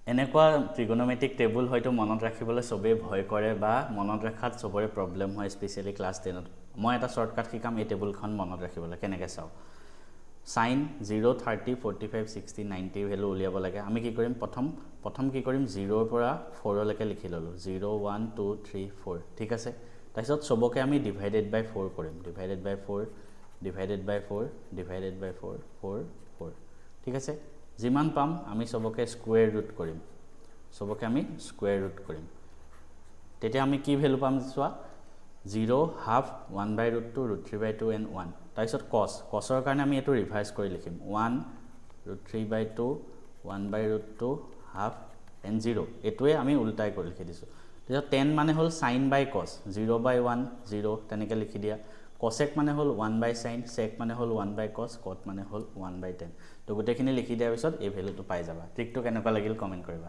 এনেকুৱা ট্ৰিগোনোমেট্ৰিক টেবুল হয়তো মনত ৰাখিবলৈ সবেই ভয় কৰে বা মনত ৰাখাত সবৰে প্ৰব্লেম হয় স্পেশালি ক্লাছ 10ত মই এটা শৰ্টকাট শিকাম এই টেবুলখন মনত ৰাখিবলৈ কেনেকৈ চাও sin 0 30 45 60 90 ভ্যালু উলিয়াব লাগে আমি কি কৰিম প্ৰথম কি কৰিম 0 ৰ পৰা 4 লৈকে লিখি ললো 0 1 2 3 4 ঠিক আছে তাৰপিছত সবকে আমি ডিভাইডেড বাই 4 কৰিম ডিভাইডেড বাই 4 ডিভাইডেড বাই 4 ডিভাইডেড বাই 4 4 4 ঠিক আছে যিমান পাম আমি সবকে স্কয়াৰ ৰুট কৰিম সবকে আমি স্কয়াৰ ৰুট কৰিম তেতিয়া আমি কি ভ্যালু পাম চোৱা 0 half 1 by root 2 root 3 by 2 and 1 তাৰপিছত cosৰ কাৰণে আমি এটো ৰিভাইজ কৰি লিখিম 1 root 3 by 2 1 by root 2 half and 0 এটোৱে আমি উল্টাই কৰি লিখি দিছো তাৰপিছত 10 মানে হল sin by cos 0 by 1 0 তেনেকে লিখি দিয়া cosec মানে হল 1 by sin sec মানে হল 1 by cos cot মানে হল 1 by 10 তো গোটেখিনি লিখি দিয়াৰ পিছত এই ভ্যালুটো পাই যাবা ট্ৰিকটো কেনেকুৱা লাগিল কমেন্ট কৰিবা